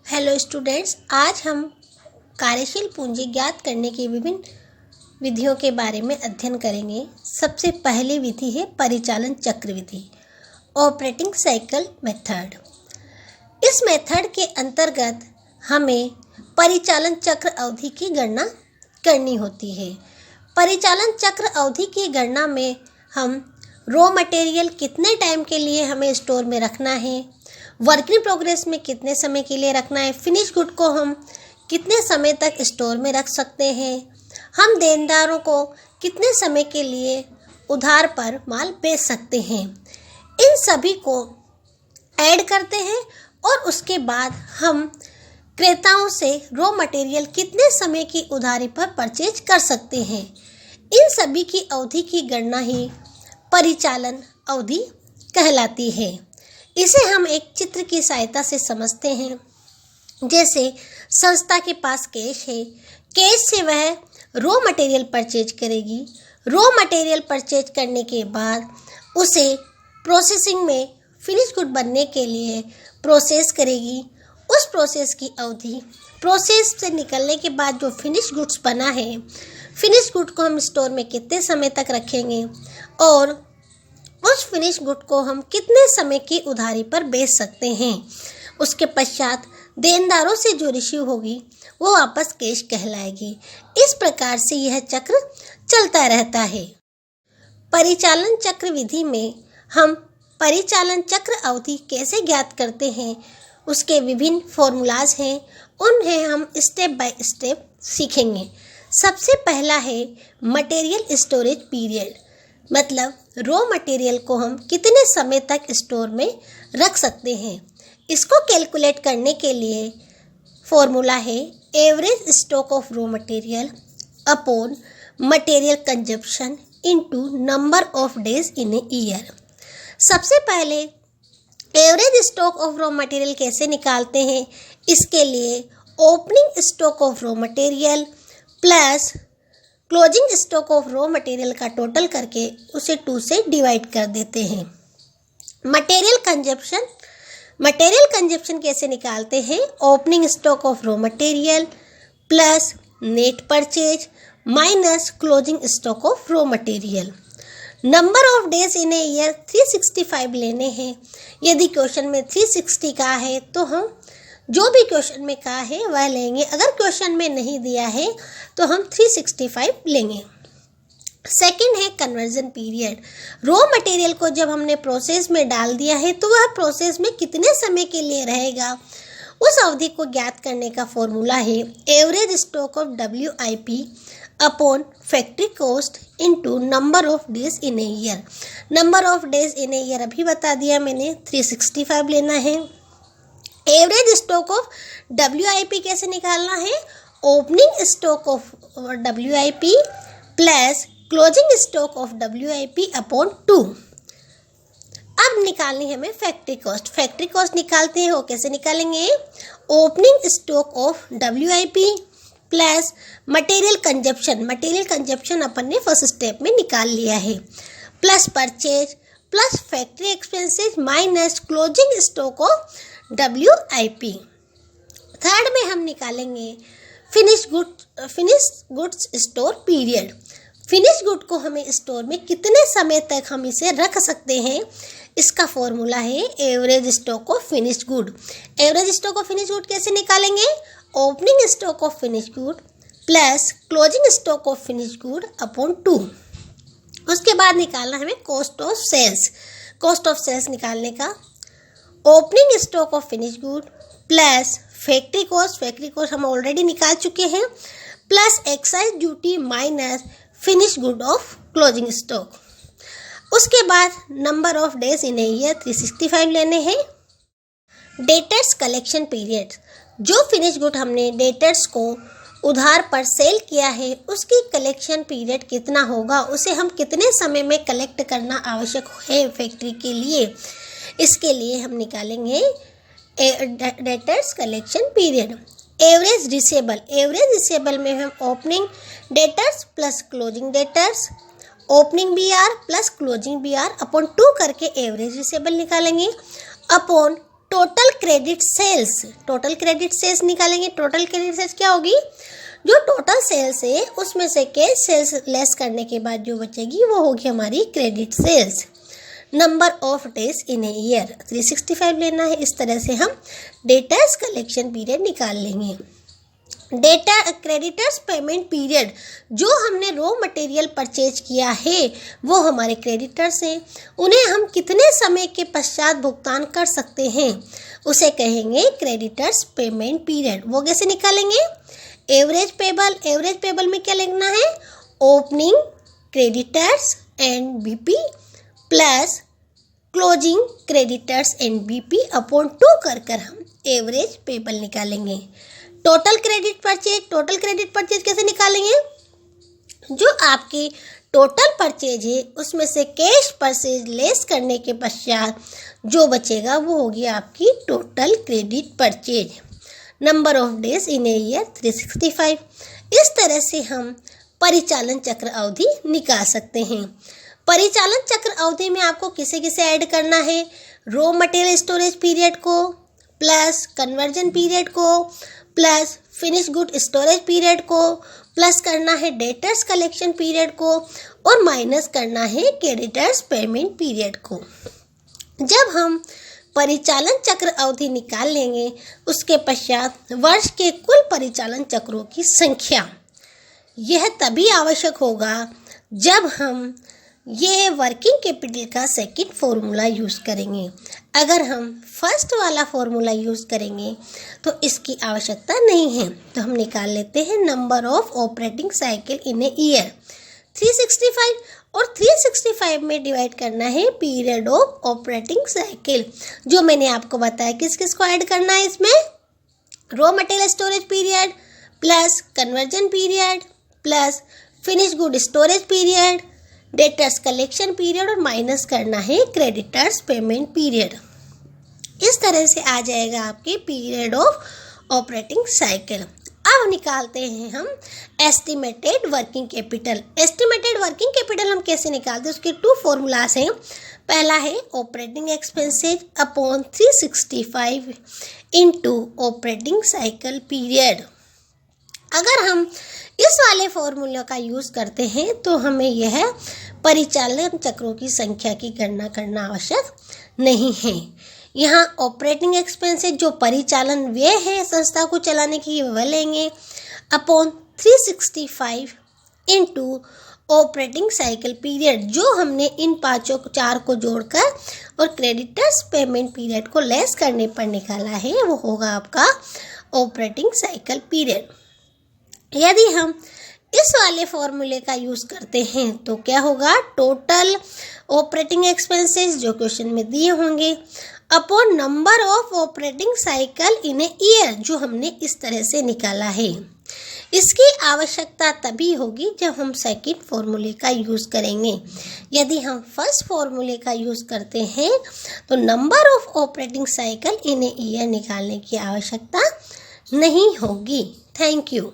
Hello students, आज हम कार्यशील पूंजी ज्ञात करने की विभिन्न विधियों के बारे में अध्ययन करेंगे। सबसे पहली विधि है परिचालन चक्र विधि, ऑपरेटिंग साइकिल मेथड। इस मेथड के अंतर्गत हमें परिचालन चक्र अवधि की गणना करनी होती है। परिचालन चक्र अवधि की गणना में हम रॉ मटेरियल कितने टाइम के लिए हमें स्टोर में रखना है, वर्क इन प्रोग्रेस में कितने समय के लिए रखना है, फिनिश गुड को हम कितने समय तक स्टोर में रख सकते हैं, हम देनदारों को कितने समय के लिए उधार पर माल बेच सकते हैं, इन सभी को ऐड करते हैं और उसके बाद हम क्रेताओं से रॉ मटेरियल कितने समय की उधारी पर परचेज कर सकते हैं। इन सभी की अवधि की गणना ही परिचालन अवधि कहलाती है। इसे हम एक चित्र की सहायता से समझते हैं। जैसे संस्था के पास कैश है, कैश से वह रॉ मटेरियल परचेज करेगी। रॉ मटेरियल परचेज करने के बाद उसे प्रोसेसिंग में फिनिश गुड बनने के लिए प्रोसेस करेगी। उस प्रोसेस की अवधि, प्रोसेस से निकलने के बाद जो फिनिश गुड्स बना है, फिनिश गुड को हम स्टोर में कितने समय तक रखेंगे और उस फिनिश गुड को हम कितने समय की उधारी पर बेच सकते हैं। उसके पश्चात देनदारों से जो रिसीव होगी वो वापस कैश कहलाएगी। इस प्रकार से यह चक्र चलता रहता है। परिचालन चक्र विधि में हम परिचालन चक्र अवधि कैसे ज्ञात करते हैं, उसके विभिन्न फॉर्मूलाज हैं, उन्हें हम स्टेप बाय स्टेप सीखेंगे। सबसे पहला है मटेरियल स्टोरेज पीरियड, मतलब रॉ मटेरियल को हम कितने समय तक स्टोर में रख सकते हैं। इसको कैलकुलेट करने के लिए फॉर्मूला है average stock of raw material upon material consumption into number of days in a year. सबसे पहले average stock of raw material कैसे निकालते हैं, इसके लिए opening stock of raw material plus closing stock of raw material का total करके उसे 2 से डिवाइड कर देते हैं। मटेरियल कंजप्शन कैसे निकालते हैं, opening stock of raw material plus net purchase minus closing stock of raw material. Number of days in a year 365 लेने हैं। यदि क्वेश्चन में 360 का है तो हम जो भी क्वेश्चन में कहा है वह लेंगे। अगर क्वेश्चन में नहीं दिया है तो हम 365 लेंगे। सेकंड है कन्वर्जन पीरियड। रॉ मटेरियल को जब हमने प्रोसेस में डाल दिया है तो वह प्रोसेस में कितने समय के लिए रहेगा, उस अवधि को ज्ञात करने का फॉर्मूला है average stock of WIP upon factory cost into number of days in a year. Number of days in a year अभी बता दिया मैंने, 365 लेना है। एवरेज स्टॉक ऑफ WIP कैसे निकालना है, opening stock of WIP plus closing stock of WIP upon 2। अब निकालनी है हमें फैक्ट्री कॉस्ट। फैक्ट्री कॉस्ट निकालते हैं, वो कैसे निकालेंगे, opening stock of WIP plus material consumption अपन ने फर्स्ट स्टेप में निकाल लिया है, plus purchase plus factory expenses minus closing stock of WIP। Third में हम निकालेंगे finish goods store period. Finish good को हमें स्टोर में कितने समय तक हम इसे रख सकते हैं, इसका फॉर्मूला है average stock of finish good. Average stock of finish good कैसे निकालेंगे, opening stock of finish good plus closing stock of finish good upon 2। उसके बाद निकालना हमें cost of sales. Cost of sales निकालने का opening stock of finish good plus factory cost हम already निकाल चुके हैं, plus excise duty minus finish good of closing stock. उसके बाद number of days in a year 365 लेने हैं। डेटर्स कलेक्शन पीरियड, जो फिनिश गुड हमने डेटर्स को उधार पर सेल किया है उसकी कलेक्शन पीरियड कितना होगा, उसे हम कितने समय में कलेक्ट करना आवश्यक है फैक्ट्री के लिए, इसके लिए हम निकालेंगे debtors collection period. Average receivable में हम opening debtors plus closing debtors, opening BR plus closing BR upon 2 करके एवरेज रिसेबल निकालेंगे अपॉन टोटल क्रेडिट सेल्स निकालेंगे। टोटल क्रेडिट सेल्स क्या होगी? जो टोटल सेल्स है उसमें से कैश सेल्स लेस करने के बाद जो बचेगी वो होगी हमारी credit sales. Number of days in a year 365 लेना है। इस तरह से हम डेटर्स कलेक्शन पीरियड निकाल लेंगे। डेटा क्रेडिटर्स पेमेंट पीरियड, जो हमने रॉ मटेरियल परचेज किया है वो हमारे क्रेडिटर्स हैं। उन्हें हम कितने समय के पश्चात भुगतान कर सकते हैं उसे कहेंगे क्रेडिटर्स पेमेंट पीरियड। वो कैसे निकालेंगे? एवरेज पेबल में क्या लिखना है? Opening creditors and BP plus closing creditors and BP upon 2 कर हम एवरेज पेबल निकालेंगे। टोटल क्रेडिट परचेज कैसे निकालेंगे? जो आपकी टोटल परचेज है उसमें से कैश परचेज लेस करने के पश्चात जो बचेगा वो होगी आपकी total credit purchase. Number of days in a year 365। इस तरह से हम परिचालन चक्र अवधि निकाल सकते हैं। परिचालन चक्र अवधि में आपको किसे किसे ऐड करना है? रॉ मटेरियल स्टोरेज पीरियड को प्लस कन्वर्जन पीरियड को plus finish good storage period को प्लस करना है डेटर्स कलेक्शन पीरियड को और माइनस करना है क्रेडिटर्स पेमेंट पीरियड को। जब हम परिचालन चक्र अवधि निकाल लेंगे उसके पश्चात वर्ष के कुल परिचालन चक्रों की संख्या, यह तभी आवश्यक होगा जब हम ये वर्किंग कैपिटल का सेकंड फॉर्मूला यूज़ करेंगे। अगर हम फर्स्ट वाला फॉर्मूला यूज़ करेंगे तो इसकी आवश्यकता नहीं है। तो हम निकाल लेते हैं number of operating cycle in a year 365 और 365 में डिवाइड करना है पीरियड ऑफ ऑपरेटिंग साइकिल। जो मैंने आपको बताया किस किस को ऐड करना है इसमें? Raw material storage period plus conversion period plus finish good storage period debtors collection period और माइनस करना है क्रेडिटर्स पेमेंट पीरियड। इस तरह से आ जाएगा आपके पीरियड ऑफ ऑपरेटिंग साइकिल। अब निकालते हैं हम estimated working capital. Estimated working capital हम कैसे निकालते हैं? उसके 2 फॉर्मूलास हैं। पहला है operating expenses upon 365 into operating cycle period. अगर हम इस वाले फॉर्मूला का यूज़ करते हैं तो हमें यह परिचालन चक्रों की संख्या की गणना करना आवश्यक नहीं है। यहाँ ऑपरेटिंग एक्सपेंसेस जो परिचालन व्यय है संस्था को चलाने की वह लेंगे upon 365 into operating cycle period, जो हमने इन 4 को जोड़कर और क्रेडिटर्स पेमेंट पीरियड को लेस करने पर निकाला है वो होगा आपका ऑपरेटिंग साइकिल पीरियड। यदि हम इस वाले फॉर्मूले का यूज़ करते हैं तो क्या होगा? टोटल ऑपरेटिंग एक्सपेंसेस जो क्वेश्चन में दिए होंगे upon number of operating cycle in a year, जो हमने इस तरह से निकाला है। इसकी आवश्यकता तभी होगी जब हम सेकंड फॉर्मूले का यूज़ करेंगे। यदि हम फर्स्ट फॉर्मूले का यूज़ करते हैं तो number of operating cycle in a year निकालने की आवश्यकता नहीं होगी। Thank you.